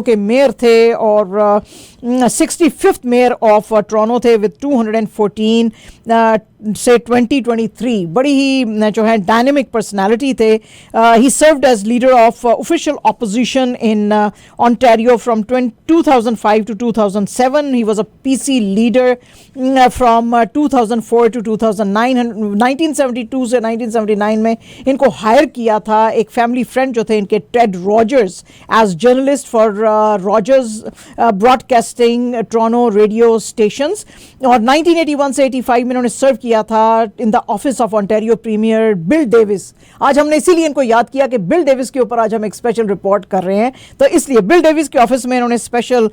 के मेयर थे और 65th मेयर ऑफ टोरंटो थे विद 214 से 2023 बड़ी ही जो है डायनेमिक पर्सनालिटी थे. He served as leader of official opposition in Ontario from 2005 to 2007. He was a PC leader from 2004 to 2009. 1972 से 1979 में इनको हायर किया था एक फैमिली फ्रेंड जो थे इनके Ted Rogers as journalist for Rogers broadcasting Toronto radio stations. और 1981 से 85 में इन्होंने सर्व किया था in the office of Ontario premier Bill Davis. आज हमने इसीलिए इनको याद किया कि बिल डेविस के ऊपर आज हम एक स्पेशल रिपोर्ट कर रहे हैं, तो इसलिए बिल डेविस के ऑफिस में इन्होंने स्पेशल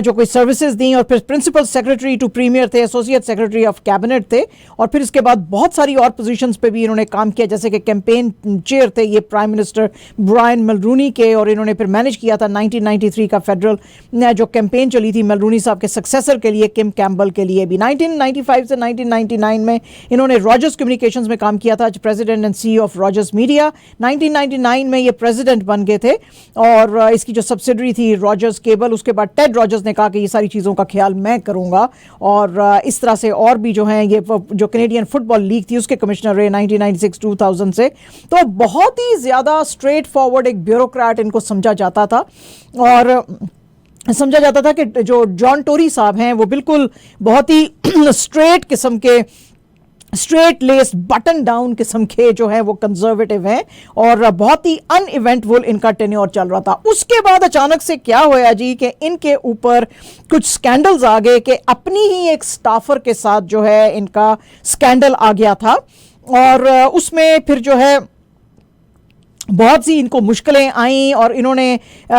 जो कोई सर्विसेज दी. और फिर प्रिंसिपल सेक्रेटरी टू प्रीमियर थे, एसोसिएट सेक्रेटरी ऑफ कैबिनेट थे, और फिर इसके बाद बहुत सारी और पोजीशंस पे भी इन्होंने काम किया, जैसे कि कैंपेन चेयर थे ये प्राइम मिनिस्टर ब्रायन मलरूनी के. और इन्होंने फिर मैनेज किया था 1993 का फेडरल जो कैंपेन चली थी मलरूनी साहब के सक्सेसर के लिए, किम कैम्बल के लिए भी. 1995 से 1999 में इन्होंने रॉजर्स कम्युनिकेशंस में काम किया था, president and CEO of Rogers media. 1999 में ये प्रेसिडेंट बन गए थे और इसकी जो सब्सिडरी थी रॉजर्स केबल, उसके बाद टेड रॉजर्स ने कहा कि ये सारी चीज़ों का ख्याल मैं करूंगा. और इस तरह से और भी जो हैं ये जो कैनेडियन फुटबॉल लीग थी उसके कमिश्नर रहे 1996-2000 से. तो बहुत ही ज़्यादा स्ट्रेट फॉरवर्ड एक ब्यूरोक्रेट इनको समझा जाता था. और समझा जाता था कि जो जॉन टोरी साहब हैं वो बिल्कुल बहुत ही स्ट्रेट किस्म के, स्ट्रेट लेस बटन डाउन किस्म के जो है वो कंजर्वेटिव हैं और बहुत ही अनइवेंटफुल इनका टेन्योर चल रहा था. उसके बाद अचानक से क्या होया जी कि इनके ऊपर कुछ स्कैंडल्स आ गए कि अपनी ही एक स्टाफर के साथ जो है इनका स्कैंडल आ गया था. और उसमें फिर जो है बहुत सी इनको मुश्किलें आईं और इन्होंने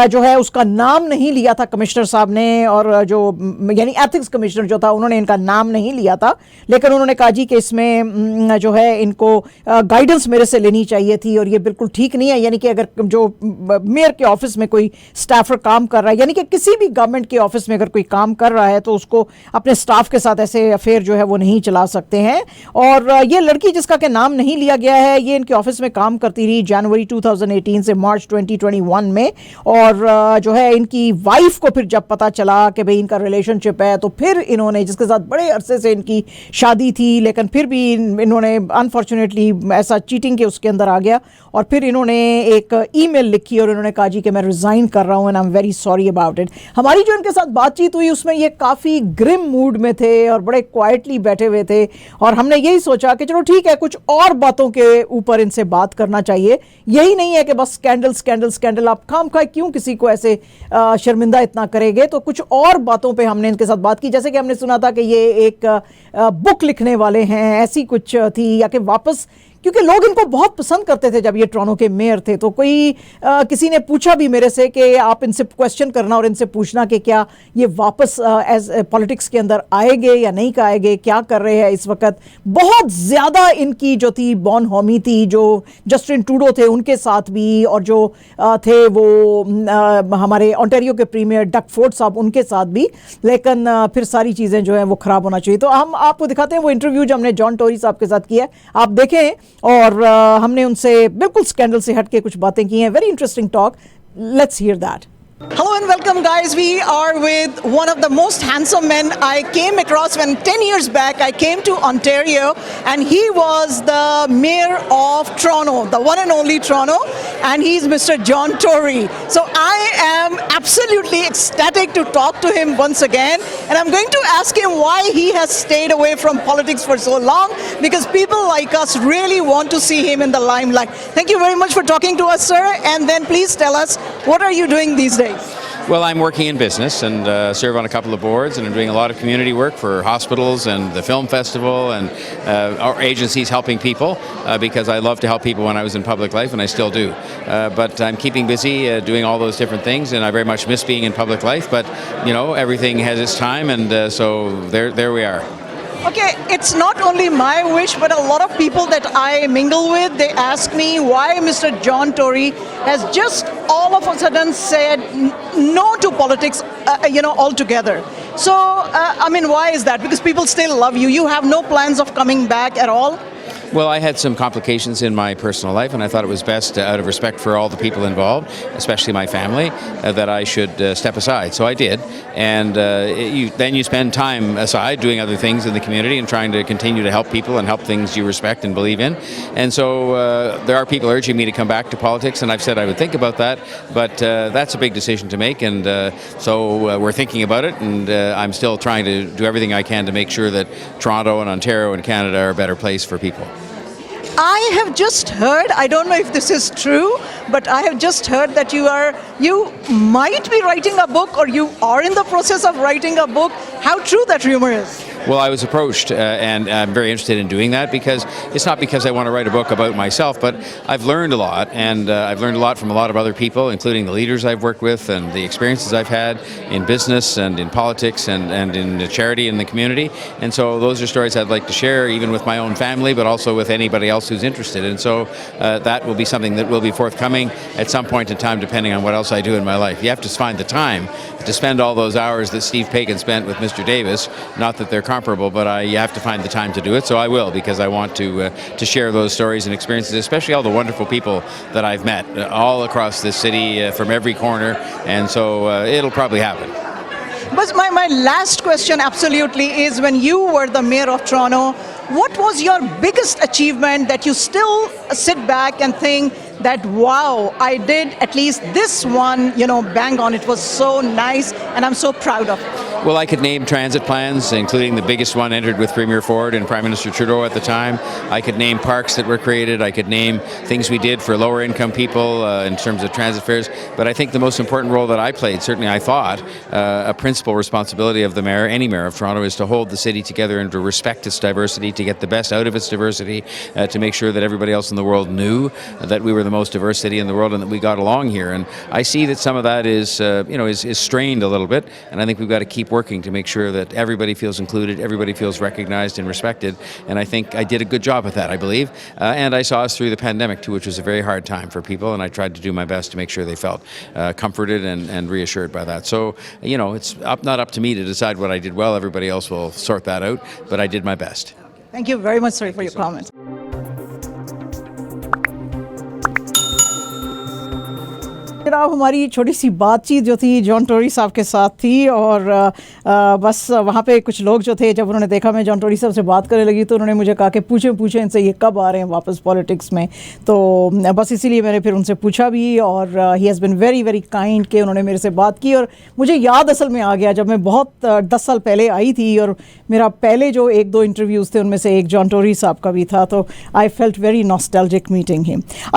जो है उसका नाम नहीं लिया था कमिश्नर साहब ने, और जो यानी एथिक्स कमिश्नर जो था उन्होंने इनका नाम नहीं लिया था, लेकिन उन्होंने कहा जी कि इसमें जो है इनको गाइडेंस मेरे से लेनी चाहिए थी और ये बिल्कुल ठीक नहीं है. यानी कि अगर जो मेयर के ऑफिस में कोई स्टाफर काम कर रहा है, यानी कि किसी भी गवर्नमेंट के ऑफिस में अगर कोई काम कर रहा है तो उसको अपने स्टाफ के साथ ऐसे अफेयर जो है वो नहीं चला सकते हैं. और ये लड़की जिसका के नाम नहीं लिया गया है ये इनके ऑफिस में काम करती रही जनवरी 2018 से मार्च 2021 में. और जो है इनकी वाइफ को फिर जब पता चला कि भाई इनका रिलेशनशिप है तो फिर इन्होंने, जिसके साथ बड़े अरसे से इनकी शादी थी लेकिन फिर भी इन्होंने अनफॉर्चुनेटली ऐसा चीटिंग के उसके अंदर आ गया, और फिर इन्होंने एक ईमेल लिखी और इन्होंने कहा जी कि मैं रिज़ाइन कर रहा हूँ and I am very sorry about it. हमारी जो इनके साथ बातचीत हुई उसमें ये काफ़ी ग्रिम मूड में थे और बड़े क्वाइटली बैठे हुए थे, और हमने यही सोचा कि चलो ठीक है कुछ और बातों के ऊपर इनसे बात करना चाहिए. यही नहीं है कि बस स्कैंडल स्कैंडल स्कैंडल, आप खाम खा क्यों किसी को ऐसे शर्मिंदा इतना करेंगे. तो कुछ और बातों पे हमने इनके साथ बात की, जैसे कि हमने सुना था कि ये एक बुक लिखने वाले हैं, ऐसी कुछ थी, या कि वापस, क्योंकि लोग इनको बहुत पसंद करते थे जब ये टोरंटो के मेयर थे. तो कोई किसी ने पूछा भी मेरे से कि आप इनसे क्वेश्चन करना और इनसे पूछना कि क्या ये वापस एज पॉलिटिक्स के अंदर आएंगे या नहीं आएंगे, क्या कर रहे हैं इस वक्त. बहुत ज़्यादा इनकी जो थी बॉन होमी थी जो जस्टिन ट्रूडो थे उनके साथ भी, और जो थे वो हमारे ऑन्टेरियो के प्रीमियर डग फोर्ड साहब उनके साथ भी. लेकिन फिर सारी चीज़ें जो हैं वो ख़राब होना चाहिए. तो हम आपको दिखाते हैं वो इंटरव्यू जो हमने जॉन टोरी साहब के साथ किया है, आप देखें. और हमने उनसे बिल्कुल स्कैंडल से हट के कुछ बातें की हैं. Very interesting talk, let's hear that. Hello and welcome guys. We are with one of the most handsome men I came across when 10 years back I came to Ontario, and he was the mayor of Toronto, the one and only Toronto, and he's Mr. John Tory. So I am absolutely ecstatic to talk to him once again, and I'm going to ask him why he has stayed away from politics for so long, because people like us really want to see him in the limelight. Thank you very much for talking to us, sir, and then please tell us, what are you doing these days? Well, I'm working in business and serve on a couple of boards, and I'm doing a lot of community work for hospitals and the film festival and our agencies helping people because I love to help people when I was in public life, and I still do. But I'm keeping busy doing all those different things, and I very much miss being in public life. But you know, everything has its time, and so there we are. Okay, it's not only my wish, but a lot of people that I mingle with, they ask me why Mr. John Tory has just all of a sudden said no to politics, altogether. So, I mean, why is that? Because people still love you. You have no plans of coming back at all? Well, I had some complications in my personal life, and I thought it was best, out of respect for all the people involved, especially my family, that I should step aside. So I did, and then you spend time aside doing other things in the community and trying to continue to help people and help things you respect and believe in. And so there are people urging me to come back to politics, and I've said I would think about that, but that's a big decision to make, and so we're thinking about it, and I'm still trying to do everything I can to make sure that Toronto and Ontario and Canada are a better place for people. I have just heard, I don't know if this is true, but I have just heard that you might be writing a book, or you are in the process of writing a book. How true that rumor is? Well, I was approached, and I'm very interested in doing that, because it's not because I want to write a book about myself, but I've learned a lot, and I've learned a lot from a lot of other people, including the leaders I've worked with and the experiences I've had in business and in politics and in the charity and the community. And so those are stories I'd like to share, even with my own family, but also with anybody else who's interested. And so that will be something that will be forthcoming at some point in time, depending on what else I do in my life. You have to find the time to spend all those hours that Steve Pagan spent with Mr. Davis. Not that they're comparable, but you have to find the time to do it. So I will, because I want to share those stories and experiences, especially all the wonderful people that I've met all across this city, from every corner. And so it'll probably happen. But my last question absolutely is, when you were the mayor of Toronto, what was your biggest achievement that you still sit back and think that, wow, I did at least this one, bang on. It was so nice, and I'm so proud of it. Well, I could name transit plans, including the biggest one entered with Premier Ford and Prime Minister Trudeau at the time. I could name parks that were created. I could name things we did for lower income people in terms of transit fares. But I think the most important role that I played, certainly I thought, a principal responsibility of the mayor, any mayor of Toronto, is to hold the city together and to respect its diversity, to get the best out of its diversity, to make sure that everybody else in the world knew that we were the most diverse city in the world and that we got along here. And I see that some of that is strained a little bit, and I think we've got to keep working to make sure that everybody feels included, everybody feels recognized and respected. And I think I did a good job at that, I believe. And I saw us through the pandemic too, which was a very hard time for people, and I tried to do my best to make sure they felt comforted and reassured by that. So, it's not up to me to decide what I did well. Everybody else will sort that out, but I did my best. Thank you very much, sir, for your comments. जनाब, हमारी छोटी सी बातचीत जो थी John Tori साहब के साथ थी, और बस वहाँ पे कुछ लोग जो थे, जब उन्होंने देखा मैं जॉन टोरी साहब से बात करने लगी, तो उन्होंने मुझे कहा कि पूछें इनसे ये कब आ रहे हैं वापस पॉलिटिक्स में। तो बस इसीलिए मैंने फिर उनसे पूछा भी, और he has been very very kind कि उन्होंने मेरे से बात की। और मुझे याद असल में आ गया, जब मैं बहुत 10 साल पहले आई थी, और मेरा पहले जो 1-2 इंटरव्यूज़ थे उनमें से एक जॉन टोरी साहब का भी था, तो I felt very nostalgic meeting him.